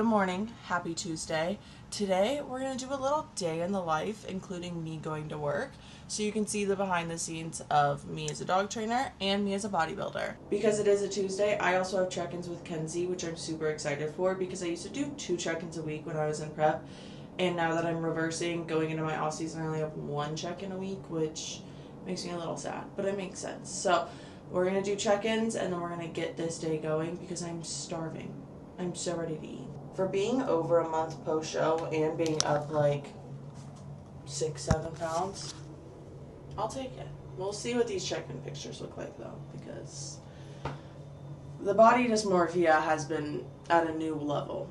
Good morning, happy Tuesday. Today we're going to do a little day in the life, including me going to work, so you can see the behind the scenes of me as a dog trainer and me as a bodybuilder. Because it is a Tuesday, I also have check-ins with Kenzie, which I'm super excited for because I used to do 2 check-ins a week when I was in prep, and now that I'm reversing, going into my off season, I only have 1 check-in a week, which makes me a little sad, but it makes sense. So we're going to do check-ins and then we're going to get this day going because I'm starving. I'm so ready to eat. For being over a month post-show and being up like 6-7 pounds, I'll take it. We'll see what these check-in pictures look like though, because the body dysmorphia has been at a new level.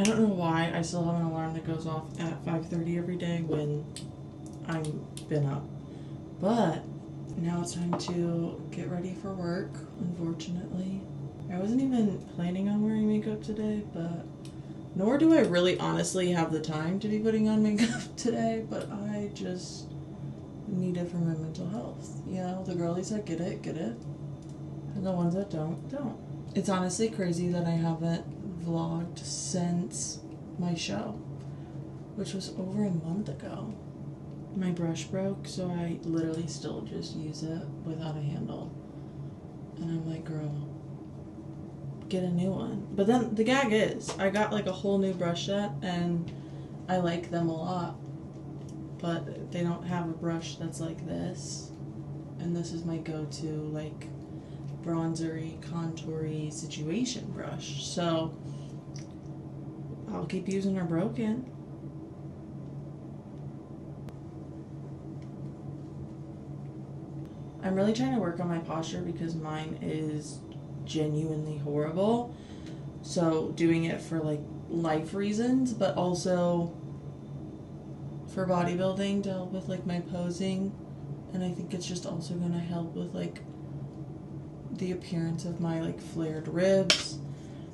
I don't know why I still have an alarm that goes off at 5:30 every day when I've been up. But now it's time to get ready for work, unfortunately. I wasn't even planning on wearing makeup today, but nor do I really honestly have the time to be putting on makeup today, but I just need it for my mental health. You know, the girlies that get it, and the ones that don't. It's honestly crazy that I haven't vlogged since my show, which was over a month ago. My brush broke, so I literally still just use it without a handle. And I'm like, girl, get a new one. But then the gag is, I got like a whole new brush set and I like them a lot, but they don't have a brush that's like this. And this is my go-to like bronzery, contoury situation brush. So I'll keep using her broken. I'm really trying to work on my posture because mine is genuinely horrible. So doing it for like life reasons, but also for bodybuilding to help with like my posing. And I think it's just also going to help with like the appearance of my like flared ribs.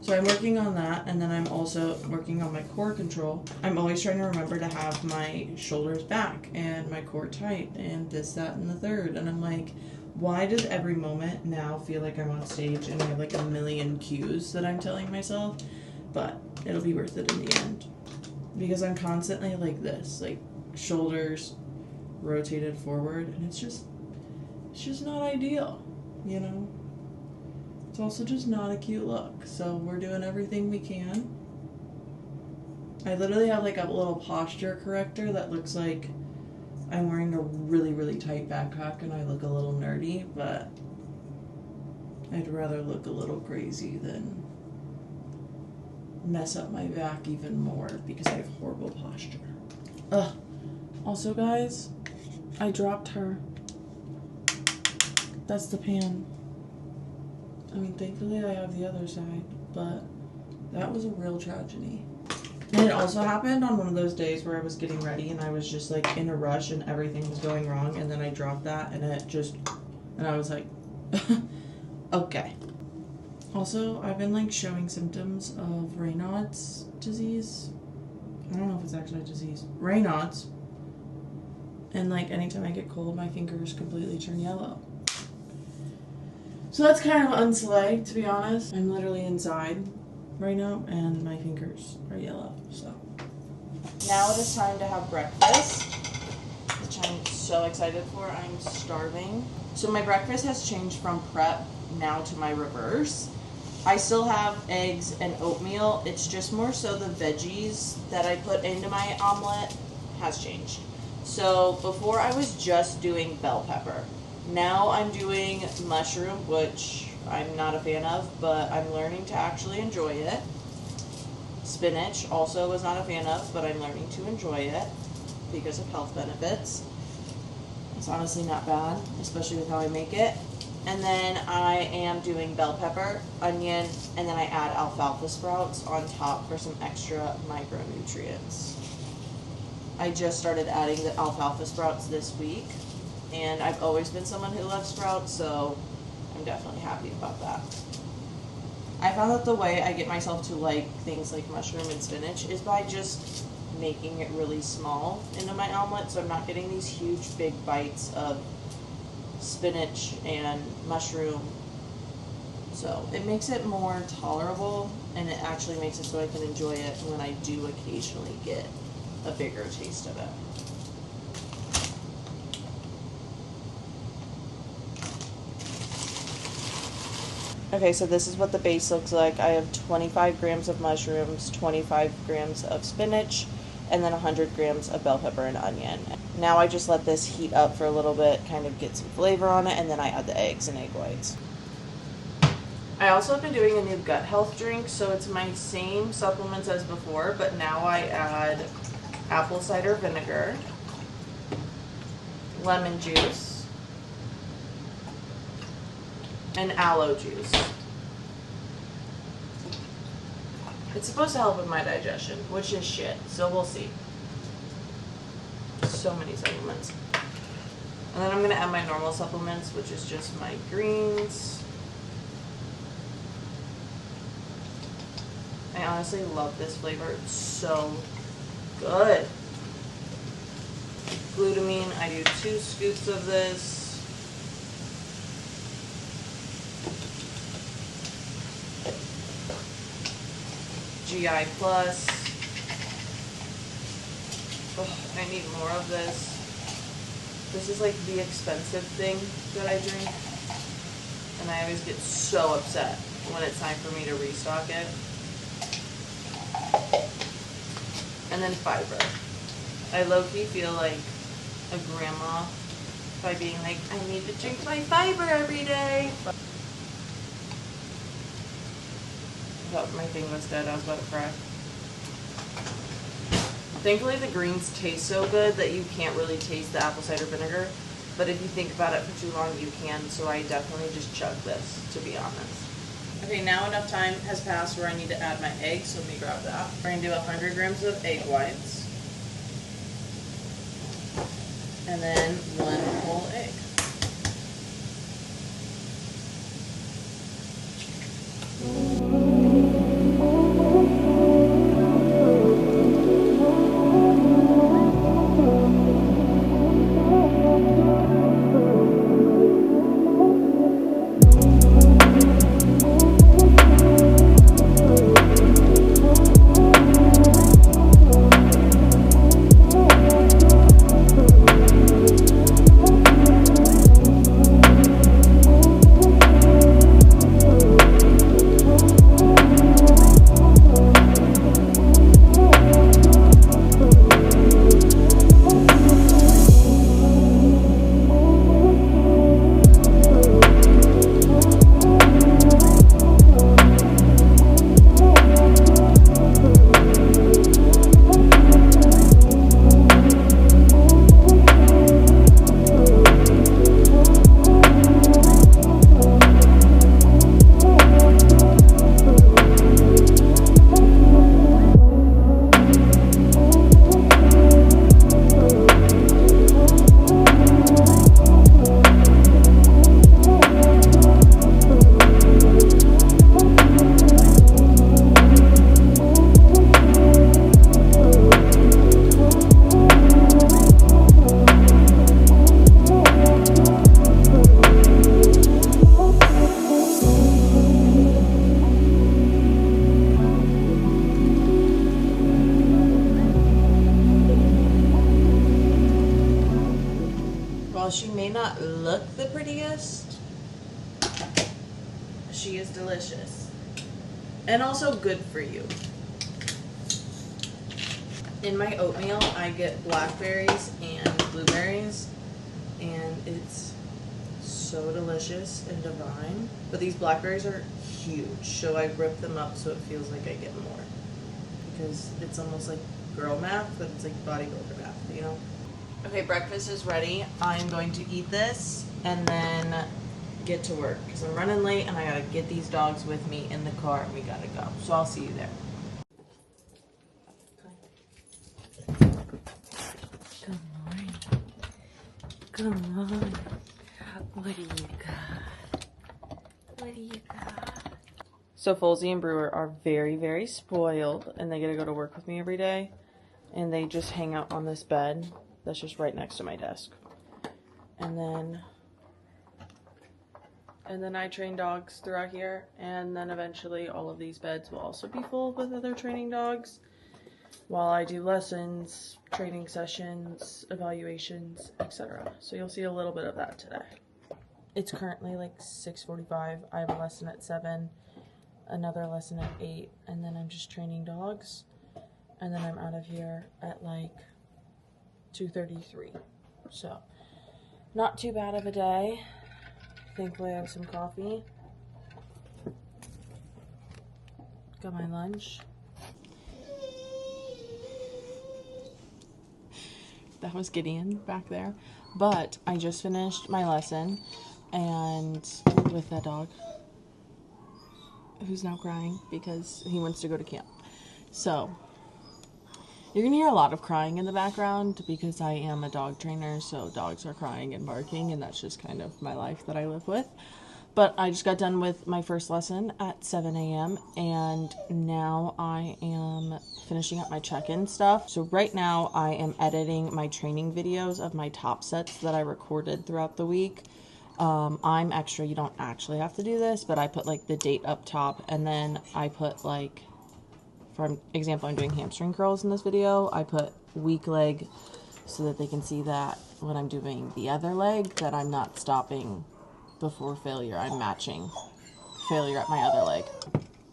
So I'm working on that, and then I'm also working on my core control. I'm always trying to remember to have my shoulders back and my core tight and this, that, and the third. And I'm like, why does every moment now feel like I'm on stage and I have like a million cues that I'm telling myself? But it'll be worth it in the end. Because I'm constantly like this, like shoulders rotated forward, and it's just not ideal, you know? It's also just not a cute look, so we're doing everything we can. I literally have like a little posture corrector that looks like I'm wearing a really, really tight backpack and I look a little nerdy, but I'd rather look a little crazy than mess up my back even more because I have horrible posture. Ugh. Also, guys, I dropped her. That's the pan. I mean, thankfully I have the other side, but that was a real tragedy. And it also happened on one of those days where I was getting ready and I was just like in a rush and everything was going wrong, and then I dropped that and I was like, okay. Also, I've been like showing symptoms of Raynaud's disease. I don't know if it's actually a disease. Raynaud's. And like anytime I get cold, my fingers completely turn yellow. So that's kind of unslay, to be honest. I'm literally inside right now, and my fingers are yellow, so. Now it is time to have breakfast, which I'm so excited for. I'm starving. So my breakfast has changed from prep now to my reverse. I still have eggs and oatmeal. It's just more so the veggies that I put into my omelet has changed. So before I was just doing bell pepper. Now I'm doing mushroom, which I'm not a fan of, but I'm learning to actually enjoy it. Spinach also was not a fan of, but I'm learning to enjoy it because of health benefits. It's honestly not bad, especially with how I make it. And then I am doing bell pepper, onion, and then I add alfalfa sprouts on top for some extra micronutrients. I just started adding the alfalfa sprouts this week, and I've always been someone who loves sprouts, so I'm definitely happy about that. I found that the way I get myself to like things like mushroom and spinach is by just making it really small into my omelet, so I'm not getting these huge big bites of spinach and mushroom. So it makes it more tolerable, and it actually makes it so I can enjoy it when I do occasionally get a bigger taste of it. Okay, so this is what the base looks like. I have 25 grams of mushrooms, 25 grams of spinach, and then 100 grams of bell pepper and onion. Now I just let this heat up for a little bit, kind of get some flavor on it, and then I add the eggs and egg whites. I also have been doing a new gut health drink, so it's my same supplements as before, but now I add apple cider vinegar, lemon juice, and aloe juice. It's supposed to help with my digestion, which is shit, so we'll see. So many supplements. And then I'm going to add my normal supplements, which is just my greens. I honestly love this flavor. It's so good. Glutamine, I do 2 scoops of this. GI Plus. Oh, I need more of this. This is like the expensive thing that I drink, and I always get so upset when it's time for me to restock it. And then fiber. I low-key feel like a grandma by being like, I need to drink my fiber every day. I thought my thing was dead. I was about to cry. Thankfully, the greens taste so good that you can't really taste the apple cider vinegar. But if you think about it for too long, you can. So I definitely just chug this, to be honest. Okay, now enough time has passed where I need to add my eggs. So let me grab that. We're going to do 100 grams of egg whites. And then 1 whole egg. While she may not look the prettiest, she is delicious. And also good for you. In my oatmeal, I get blackberries and blueberries, and it's so delicious and divine. But these blackberries are huge, so I rip them up so it feels like I get more. Because it's almost like girl math, but it's like bodybuilder math, you know? Okay, breakfast is ready. I'm going to eat this and then get to work because I'm running late and I gotta get these dogs with me in the car and we gotta go. So I'll see you there. Good morning. Good morning. What do you got? do you got? So Folsey and Brewer are very, very spoiled, and they get to go to work with me every day, and they just hang out on this bed that's just right next to my desk. And then I train dogs throughout here, and then eventually all of these beds will also be full with other training dogs while I do lessons, training sessions, evaluations, etc. So you'll see a little bit of that today. It's currently like 6:45. I have a lesson at 7, another lesson at 8, and then I'm just training dogs, and then I'm out of here at like 2:33. So not too bad of a day. Thankfully I have some coffee. Got my lunch. That was Gideon back there. But I just finished my lesson, and with that dog who's now crying because he wants to go to camp. So you're gonna hear a lot of crying in the background because I am a dog trainer, so dogs are crying and barking, and that's just kind of my life that I live with. But I just got done with my first lesson at 7 a.m. and now I am finishing up my check-in stuff. So right now I am editing my training videos of my top sets that I recorded throughout the week. I'm extra, you don't actually have to do this, but I put like the date up top, and then I put like, for example, I'm doing hamstring curls in this video. I put weak leg so that they can see that when I'm doing the other leg that I'm not stopping before failure. I'm matching failure at my other leg.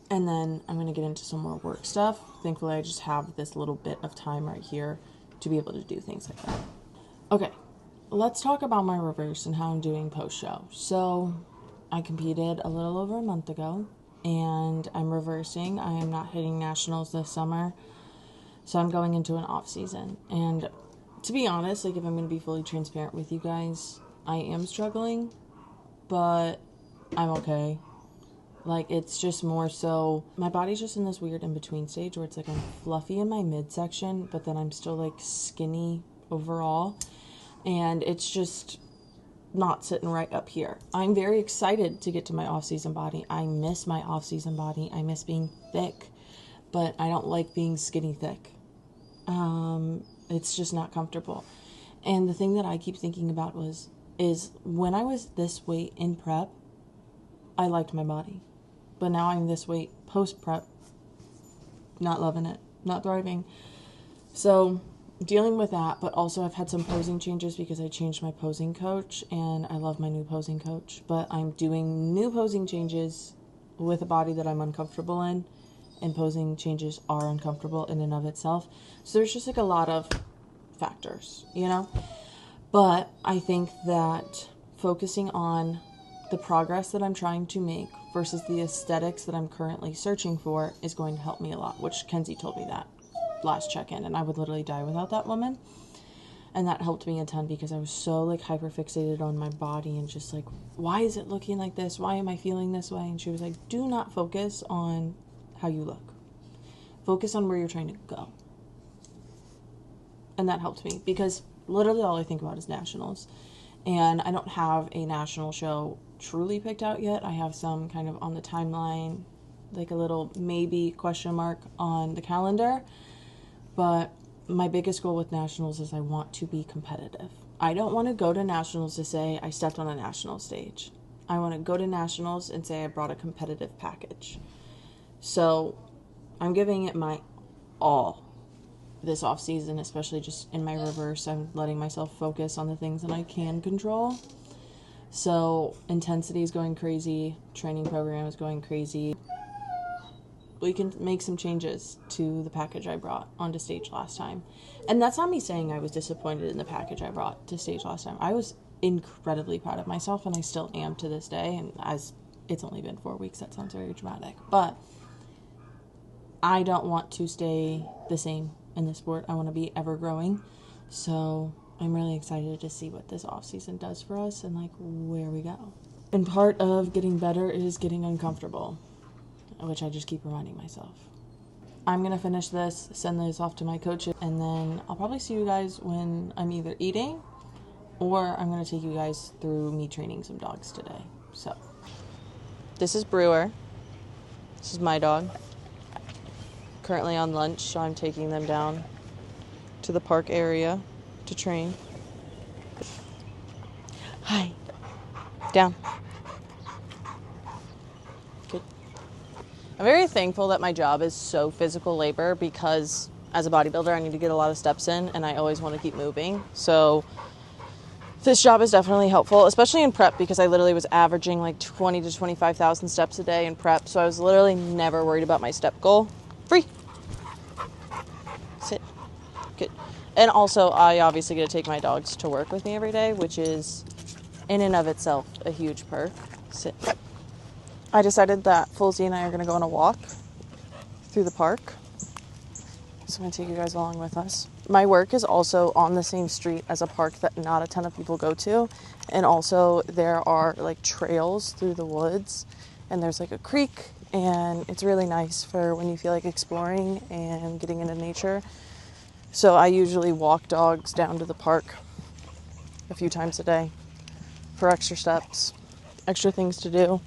And then I'm going to get into some more work stuff. Thankfully, I just have this little bit of time right here to be able to do things like that. Okay, let's talk about my reverse and how I'm doing post-show. So I competed a little over a month ago, and I'm reversing. I am not hitting nationals this summer, so I'm going into an off season. And to be honest, like if I'm going to be fully transparent with you guys, I am struggling, but I'm okay. Like, it's just more so, my body's just in this weird in-between stage where it's like I'm fluffy in my midsection, but then I'm still like skinny overall, and it's just not sitting right up here. I'm very excited to get to my off-season body. I miss my off-season body. I miss being thick, but I don't like being skinny thick. It's just not comfortable. And the thing that I keep thinking about is when I was this weight in prep, I liked my body. But now I'm this weight post-prep, not loving it, not thriving. So dealing with that, but also I've had some posing changes because I changed my posing coach, and I love my new posing coach. But I'm doing new posing changes with a body that I'm uncomfortable in, and posing changes are uncomfortable in and of itself. So there's just like a lot of factors, you know? But I think that focusing on the progress that I'm trying to make versus the aesthetics that I'm currently searching for is going to help me a lot, which Kenzie told me that last check-in, and I would literally die without that woman. And that helped me a ton because I was so like hyper fixated on my body and just like, why is it looking like this? Why am I feeling this way? And she was like, do not focus on how you look. Focus on where you're trying to go. And that helped me because literally all I think about is nationals. And I don't have a national show truly picked out yet. I have some kind of on the timeline, like a little maybe question mark on the calendar. But my biggest goal with nationals is I want to be competitive. I don't want to go to nationals to say I stepped on a national stage. I want to go to nationals and say I brought a competitive package. So I'm giving it my all this off season, especially just in my reverse. I'm letting myself focus on the things that I can control. So intensity is going crazy, training program is going crazy. We can make some changes to the package I brought onto stage last time. And that's not me saying I was disappointed in the package I brought to stage last time. I was incredibly proud of myself, and I still am to this day. And as it's only been 4 weeks, that sounds very dramatic. But I don't want to stay the same in the sport. I want to be ever growing. So I'm really excited to see what this off season does for us and like where we go. And part of getting better is getting uncomfortable, which I just keep reminding myself. I'm going to finish this, send this off to my coaches, and then I'll probably see you guys when I'm either eating or I'm going to take you guys through me training some dogs today. So This is Brewer. This is my dog. Currently on lunch, so I'm taking them down to the park area to train. Hi. Down. Good. I'm very thankful that my job is so physical labor because as a bodybuilder, I need to get a lot of steps in and I always want to keep moving. So this job is definitely helpful, especially in prep because I literally was averaging like 20 to 25,000 steps a day in prep. So I was literally never worried about my step goal. Free. Sit. Good. And also, I obviously get to take my dogs to work with me every day, which is in and of itself a huge perk. Sit. I decided that Fulzy and I are going to go on a walk through the park. So I'm going to take you guys along with us. My work is also on the same street as a park that not a ton of people go to. And also there are like trails through the woods and there's like a creek and it's really nice for when you feel like exploring and getting into nature. So I usually walk dogs down to the park a few times a day for extra steps, extra things to do.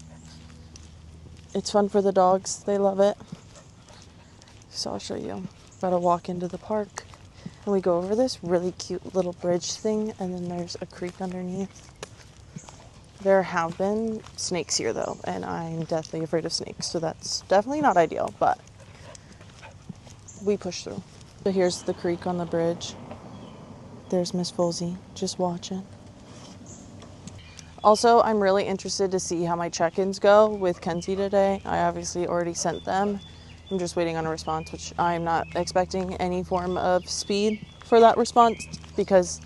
It's fun for the dogs. They love it. So I'll show you. About to walk into the park and we go over this really cute little bridge thing and then there's a creek underneath. There have been snakes here though and I'm deathly afraid of snakes, so that's definitely not ideal, but we push through. So here's the creek on the bridge. There's Miss Fulzy just watching. Also, I'm really interested to see how my check-ins go with Kenzie today. I obviously already sent them. I'm just waiting on a response, which I'm not expecting any form of speed for that response because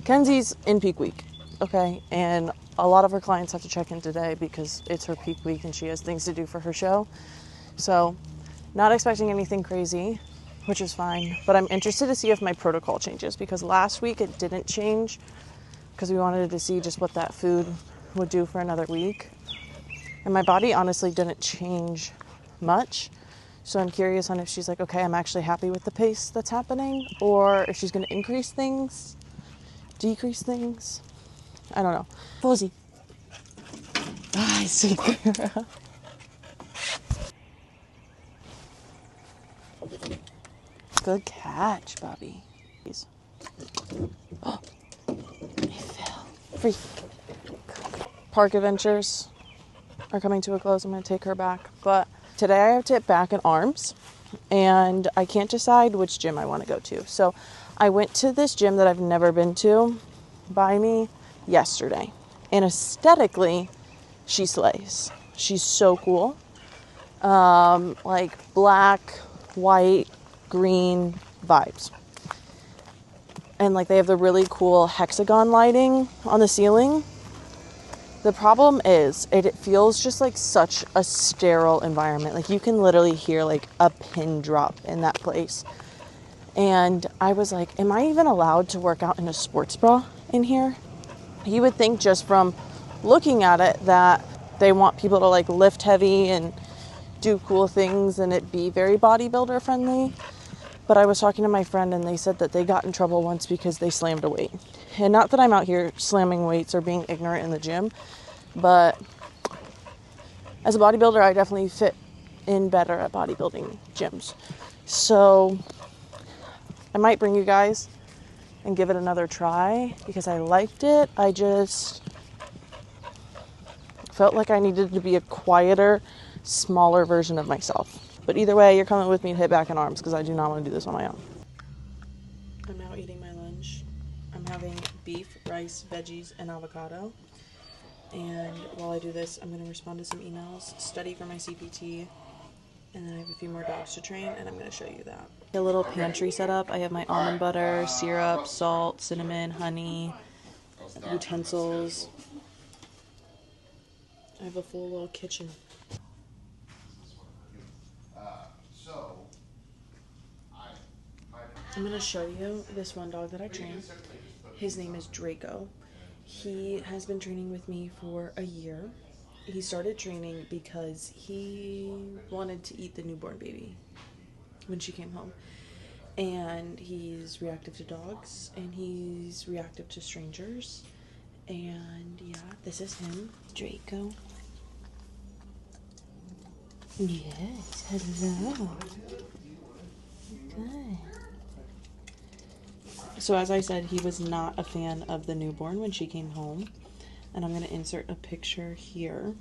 Kenzie's in peak week, okay? And a lot of her clients have to check in today because it's her peak week and she has things to do for her show. So, not expecting anything crazy, which is fine. But I'm interested to see if my protocol changes because last week it didn't change because we wanted to see just what that food would do for another week. And my body honestly didn't change much. So I'm curious on if she's like, okay, I'm actually happy with the pace that's happening, or if she's going to increase things, decrease things. I don't know. Fuzzy. Ah, sweet girl. Good catch, Bobby. Oh, he fell. Free. Park adventures are coming to a close. I'm going to take her back. But today I have to hit back and arms. And I can't decide which gym I want to go to. So I went to this gym that I've never been to by me yesterday. And aesthetically, she slays. She's so cool. Like black, white, green vibes. And like they have the really cool hexagon lighting on the ceiling. The problem is it feels just like such a sterile environment. Like you can literally hear like a pin drop in that place. And I was like, am I even allowed to work out in a sports bra in here? You would think just from looking at it that they want people to like lift heavy and do cool things and it be very bodybuilder friendly. But I was talking to my friend and they said that they got in trouble once because they slammed a weight. And not that I'm out here slamming weights or being ignorant in the gym, but as a bodybuilder, I definitely fit in better at bodybuilding gyms. So I might bring you guys and give it another try because I liked it. I just felt like I needed to be a quieter, smaller version of myself. But either way, you're coming with me to hit back and arms because I do not want to do this on my own. I'm now eating my lunch. I'm having beef, rice, veggies, and avocado. And while I do this, I'm going to respond to some emails, study for my CPT, and then I have a few more dogs to train, and I'm going to show you that. A little pantry set up. I have my almond butter, syrup, salt, cinnamon, honey, utensils. I have a full little kitchen. I'm going to show you this one dog that I train. His name is Draco. He has been training with me for a year. He started training because he wanted to eat the newborn baby when she came home. And he's reactive to dogs, and he's reactive to strangers. And yeah, this is him, Draco. Yes, hello. Good. So as I said, he was not a fan of the newborn when she came home. And I'm going to insert a picture here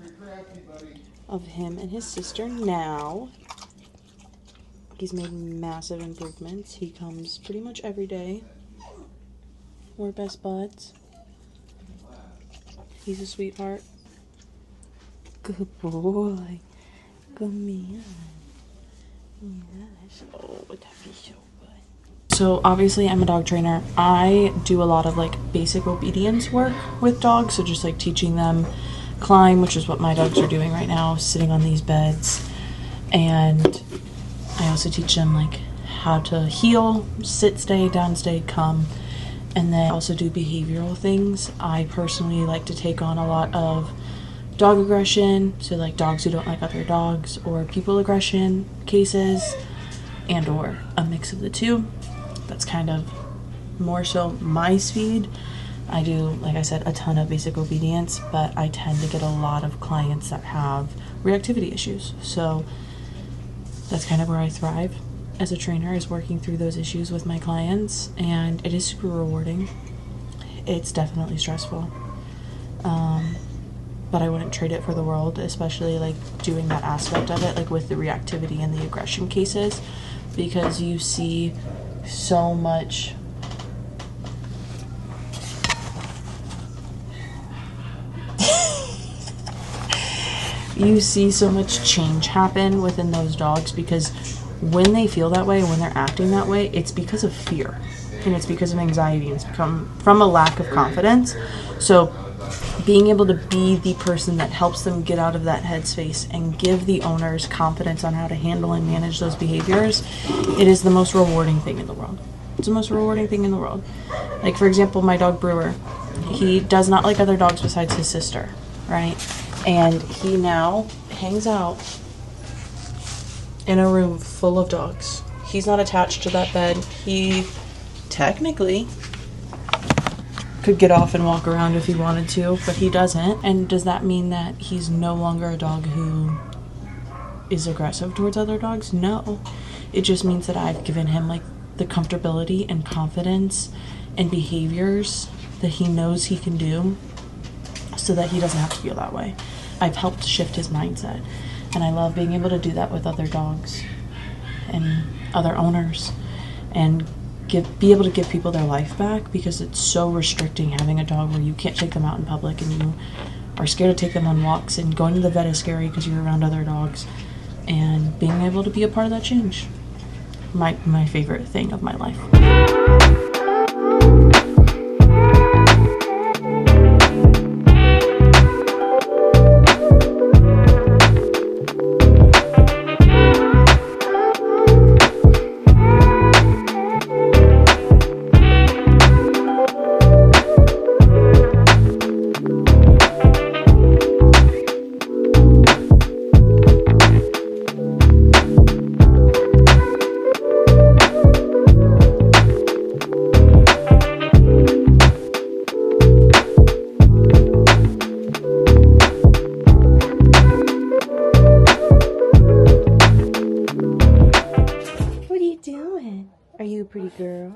of him and his sister now. He's made massive improvements. He comes pretty much every day. We're best buds. He's a sweetheart. Good boy. Come here. Yes. Oh, that'd be so good. So obviously I'm a dog trainer. I do a lot of like basic obedience work with dogs. So just like teaching them climb, which is what my dogs are doing right now, sitting on these beds. And I also teach them like how to heel, sit, stay, down, stay, come. And then I also do behavioral things. I personally like to take on a lot of dog aggression, so like dogs who don't like other dogs, or people aggression cases, and or a mix of the two. That's kind of more so my speed. I do, like I said, a ton of basic obedience, but I tend to get a lot of clients that have reactivity issues. So that's kind of where I thrive as a trainer, is working through those issues with my clients, and it is super rewarding. It's definitely stressful, but I wouldn't trade it for the world, especially like doing that aspect of it, like with the reactivity and the aggression cases, because you see so much change happen within those dogs, because when they feel that way, when they're acting that way, it's because of fear, and it's because of anxiety, and it's become from a lack of confidence. So being able to be the person that helps them get out of that headspace and give the owners confidence on how to handle and manage those behaviors, it is the most rewarding thing in the world. It's the most rewarding thing in the world. Like, for example, my dog Brewer, he does not like other dogs besides his sister, right? And he now hangs out in a room full of dogs. He's not attached to that bed. He technically could get off and walk around if he wanted to, but he doesn't. And does that mean that he's no longer a dog who is aggressive towards other dogs? No. It just means that I've given him like the comfortability and confidence and behaviors that he knows he can do, so that he doesn't have to feel that way. I've helped shift his mindset, and I love being able to do that with other dogs and other owners, and be able to give people their life back, because it's so restricting having a dog where you can't take them out in public and you are scared to take them on walks, and going to the vet is scary because you're around other dogs, and being able to be a part of that change. My favorite thing of my life. Pretty girl.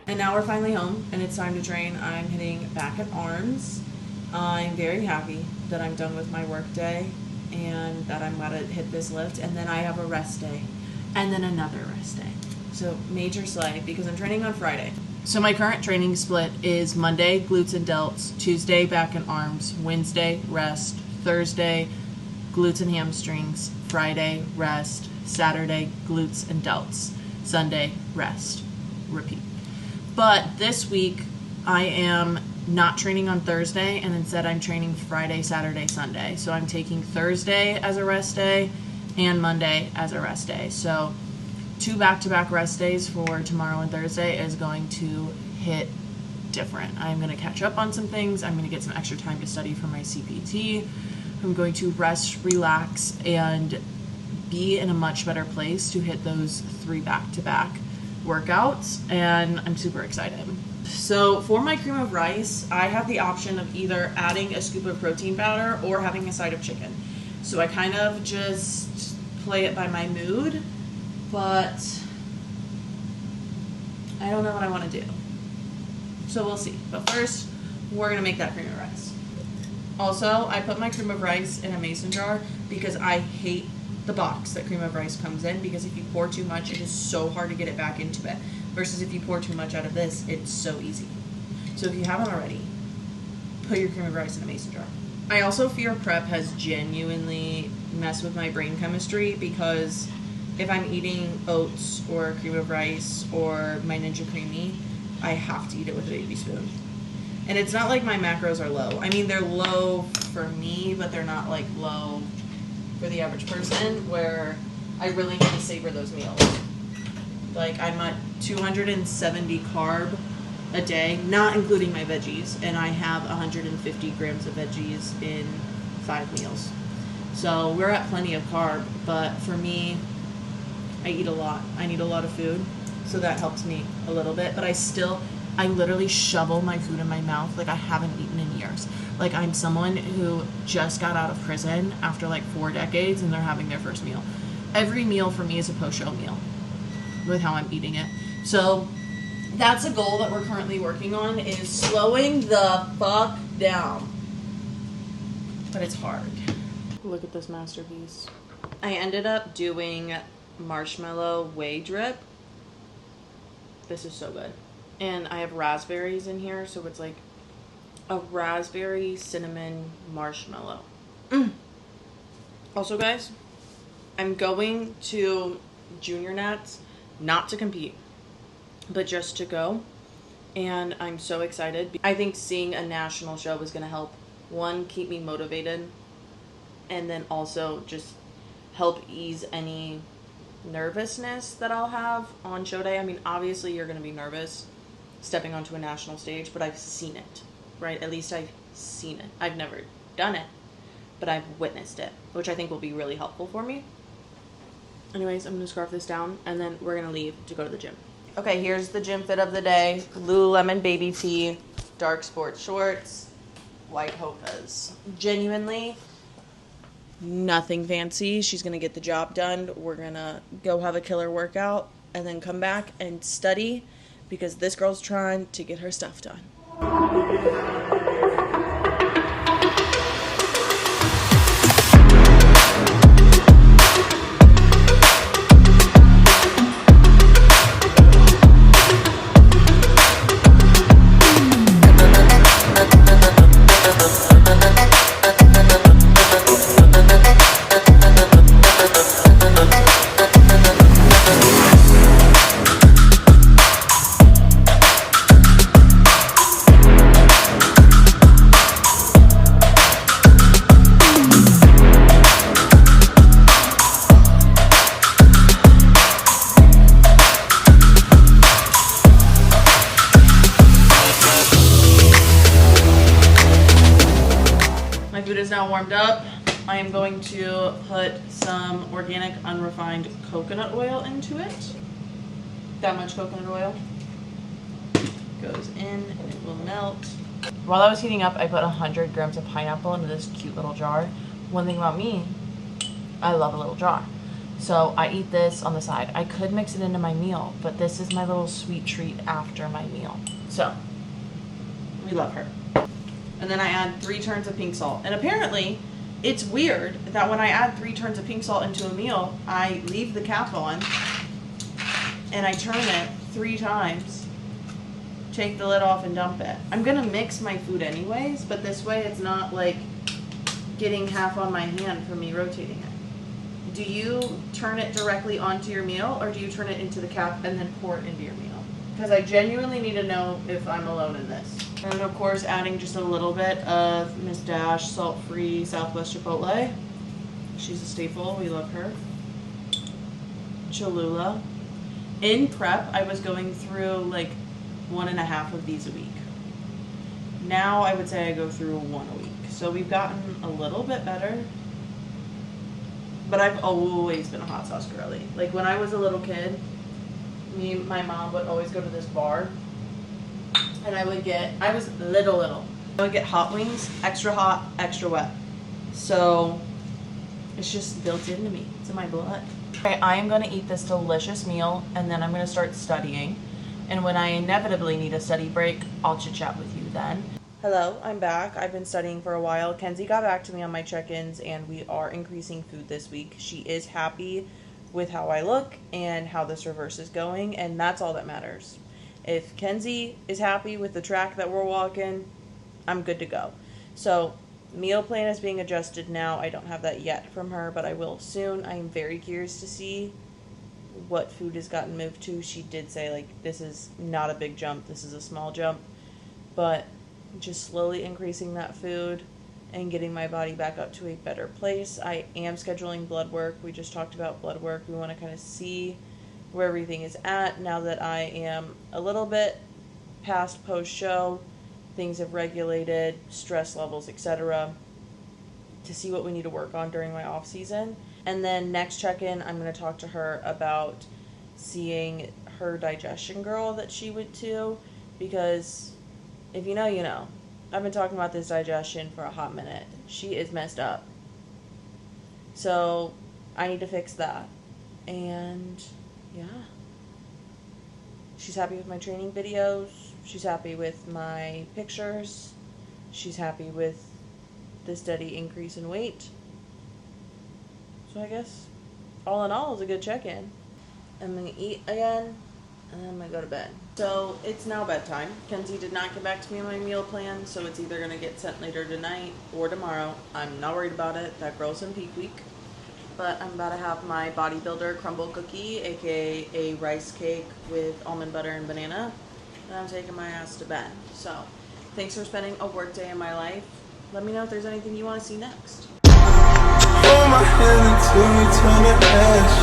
And now we're finally home and it's time to train. I'm hitting back at arms. I'm very happy that I'm done with my work day and that I'm about to hit this lift, and then I have a rest day and then another rest day. So major slay, because I'm training on Friday. So my current training split is Monday glutes and delts, Tuesday back and arms, Wednesday rest, Thursday glutes and hamstrings, Friday rest, Saturday glutes and delts, Sunday rest, repeat. But this week I am not training on Thursday, and instead I'm training Friday, Saturday, Sunday. So I'm taking Thursday as a rest day and Monday as a rest day. So 2 back-to-back rest days for tomorrow and Thursday is going to hit different. I'm going to catch up on some things. I'm going to get some extra time to study for my CPT. I'm going to rest, relax, and be in a much better place to hit those 3 back-to-back workouts, and I'm super excited. So for my cream of rice, I have the option of either adding a scoop of protein powder or having a side of chicken. So I kind of just play it by my mood, but I don't know what I want to do. So we'll see. But first, we're going to make that cream of rice. Also, I put my cream of rice in a mason jar because I hate the box that cream of rice comes in, because if you pour too much, it is so hard to get it back into it. Versus if you pour too much out of this, it's so easy. So if you haven't already, put your cream of rice in a mason jar. I also fear prep has genuinely messed with my brain chemistry, because if I'm eating oats or cream of rice or my Ninja Creamy, I have to eat it with a baby spoon. And it's not like my macros are low. I mean, they're low for me, but they're not like low for the average person, where I really need to savor those meals. Like, I'm at 270 carb a day, not including my veggies, and I have 150 grams of veggies in 5 meals. So we're at plenty of carb, but for me, I eat a lot. I need a lot of food, so that helps me a little bit, but I literally shovel my food in my mouth like I haven't eaten in years. Like, I'm someone who just got out of prison after like 4 decades and they're having their first meal. Every meal for me is a post-show meal with how I'm eating it. So that's a goal that we're currently working on, is slowing the fuck down. But it's hard. Look at this masterpiece. I ended up doing marshmallow whey drip. This is so good. And I have raspberries in here, so it's like a raspberry cinnamon marshmallow. Also, guys, I'm going to Junior Nats, not to compete, but just to go. And I'm so excited. I think seeing a national show is going to help, one, keep me motivated, and then also just help ease any nervousness that I'll have on show day. I mean, obviously you're going to be nervous stepping onto a national stage, but I've seen it, right? At least I've seen it. I've never done it, but I've witnessed it, which I think will be really helpful for me. Anyways, I'm going to scarf this down, and then we're going to leave to go to the gym. Okay, here's the gym fit of the day. Lululemon baby tee, dark sports shorts, white Hokas. Genuinely nothing fancy. She's going to get the job done. We're going to go have a killer workout and then come back and study, because this girl's trying to get her stuff done. Now warmed up, I am going to put some organic unrefined coconut oil into it. That much coconut oil goes in and it will melt. While I was heating up, I put 100 grams of pineapple into this cute little jar. One thing about me, I love a little jar. So I eat this on the side. I could mix it into my meal, but this is my little sweet treat after my meal. So we love her. And then I add 3 turns of pink salt. And apparently, it's weird that when I add 3 turns of pink salt into a meal, I leave the cap on and I turn it 3 times, take the lid off and dump it. I'm gonna mix my food anyways, but this way it's not like getting half on my hand from me rotating it. Do you turn it directly onto your meal, or do you turn it into the cap and then pour it into your meal? Because I genuinely need to know if I'm alone in this. And of course, adding just a little bit of Miss Dash salt-free Southwest Chipotle. She's a staple. We love her. Cholula. In prep, I was going through like 1.5 of these a week. Now I would say I go through 1 a week. So we've gotten a little bit better. But I've always been a hot sauce girly. Like when I was a little kid, me and my mom would always go to this bar. And I was little. I would get hot wings, extra hot, extra wet. So It's just built into me. It's in my blood. Okay, I am going to eat this delicious meal, and then I'm going to start studying. And when I inevitably need a study break, I'll chit-chat with you then. Hello, I'm back. I've been studying for a while. Kenzie got back to me on my check-ins, and we are increasing food this week. She is happy with how I look and how this reverse is going, and that's all that matters. If Kenzie is happy with the track that we're walking, I'm good to go. So, meal plan is being adjusted now. I don't have that yet from her, but I will soon. I am very curious to see what food has gotten moved to. She did say, like, this is not a big jump, this is a small jump, but just slowly increasing that food and getting my body back up to a better place. I am scheduling blood work. We just talked about blood work. We want to kind of see where everything is at now that I am a little bit past post-show. Things have regulated, stress levels, etc., to see what we need to work on during my off season. And then next check-in, I'm going to talk to her about seeing her digestion girl that she went to, because if you know, you know. I've been talking about this digestion for a hot minute. She is messed up. So, I need to fix that. And, yeah. She's happy with my training videos. She's happy with my pictures. She's happy with the steady increase in weight. So I guess, all in all, it's a good check-in. I'm going to eat again, and then I'm going to go to bed. So, it's now bedtime. Kenzie did not get back to me on my meal plan, so it's either going to get sent later tonight or tomorrow. I'm not worried about it. That girl's in peak week. But I'm about to have my Bodybuilder crumble cookie, aka a rice cake with almond butter and banana. And I'm taking my ass to bed. So, thanks for spending a work day in my life. Let me know if there's anything you want to see next. Hold my hand until you turn to ash.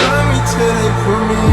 Love me till they put me